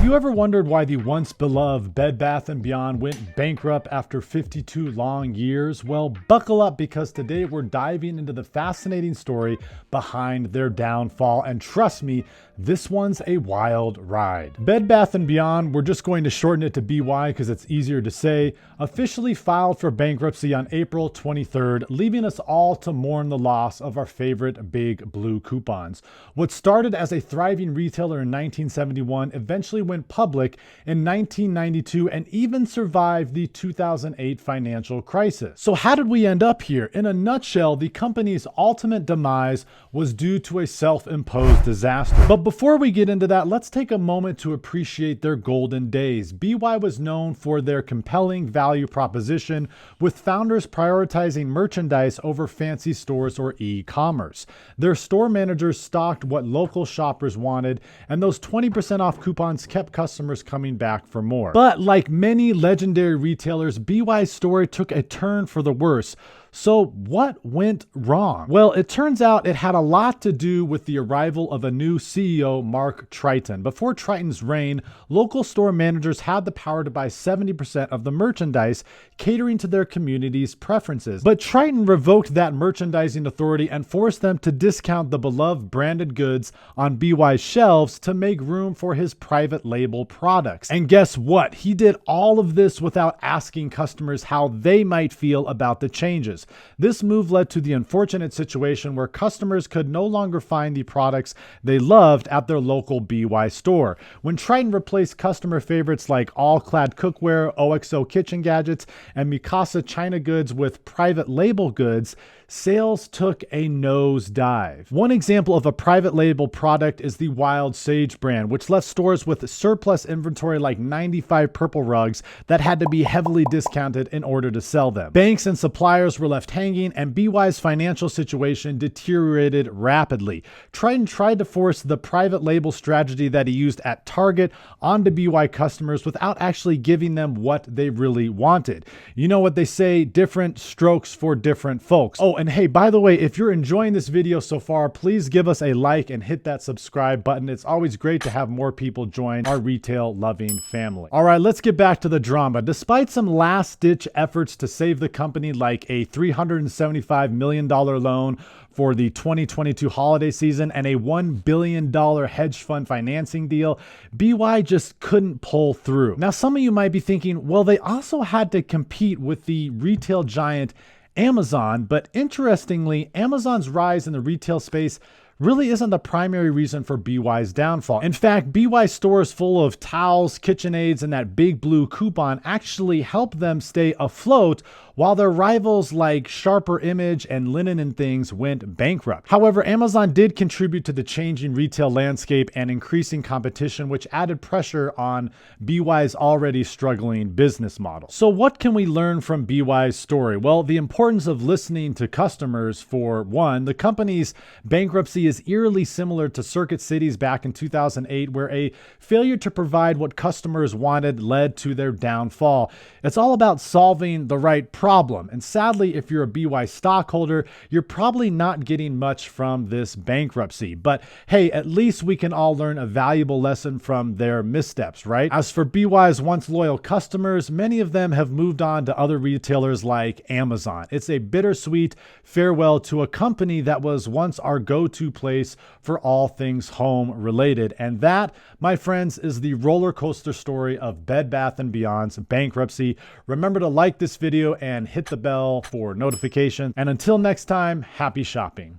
you ever wondered why the once beloved Bed Bath & Beyond went bankrupt after 52 long years? Well, buckle up, because today we're diving into the fascinating story behind their downfall, and trust me, this one's a wild ride. Bed Bath & Beyond, we're just going to shorten it to BY because it's easier to say, officially filed for bankruptcy on April 23rd, leaving us all to mourn the loss of our favorite big blue coupons. What started as a thriving retailer in 1971 eventually went public in 1992 and even survived the 2008 financial crisis. So how did we end up here? In a nutshell, the company's ultimate demise was due to a self-imposed disaster. But before we get into that, let's take a moment to appreciate their golden days. BY was known for their compelling value proposition, with founders prioritizing merchandise over fancy stores or e-commerce. Their store managers stocked what local shoppers wanted, and those 20% off coupons kept customers coming back for more. But like many legendary retailers, BY's story took a turn for the worse. So what went wrong? Well, it turns out it had a lot to do with the arrival of a new CEO, Mark Triton. Before Triton's reign, local store managers had the power to buy 70% of the merchandise, catering to their community's preferences. But Triton revoked that merchandising authority and forced them to discount the beloved branded goods on BY's shelves to make room for his private label products. And guess what? He did all of this without asking customers how they might feel about the changes. This move led to the unfortunate situation where customers could no longer find the products they loved at their local BY store. When Triton replaced customer favorites like All-Clad cookware, OXO kitchen gadgets, and Mikasa china goods with private label goods, sales took a nosedive. One example of a private label product is the Wild Sage brand, which left stores with surplus inventory like 95 purple rugs that had to be heavily discounted in order to sell them. Banks and suppliers were left hanging, and BY's financial situation deteriorated rapidly. Triton tried to force the private label strategy that he used at Target onto BY customers without actually giving them what they really wanted. You know what they say, different strokes for different folks. Oh, and hey, by the way, if you're enjoying this video so far, please give us a like and hit that subscribe button. It's always great to have more people join our retail loving family. All right, let's get back to the drama. Despite some last-ditch efforts to save the company, like a $375 million loan for the 2022 holiday season and a $1 billion hedge fund financing deal, BY just couldn't pull through. Now, some of you might be thinking, well, they also had to compete with the retail giant Amazon, but interestingly, Amazon's rise in the retail space really isn't the primary reason for BY's downfall. In fact, BY stores full of towels, KitchenAids, and that big blue coupon actually help them stay afloat while their rivals like Sharper Image and Linen & Things went bankrupt. However, Amazon did contribute to the changing retail landscape and increasing competition, which added pressure on BY's already struggling business model. So what can we learn from BY's story? Well, the importance of listening to customers, for one. The company's bankruptcy is eerily similar to Circuit City's back in 2008, where a failure to provide what customers wanted led to their downfall. It's all about solving the right problem. And sadly, if you're a BY stockholder, you're probably not getting much from this bankruptcy. But hey, at least we can all learn a valuable lesson from their missteps, right? As for BY's once loyal customers, many of them have moved on to other retailers like Amazon. It's a bittersweet farewell to a company that was once our go-to place for all things home related. And that, my friends, is the roller coaster story of Bed Bath & Beyond's bankruptcy. Remember to like this video and hit the bell for notifications. And until next time, happy shopping.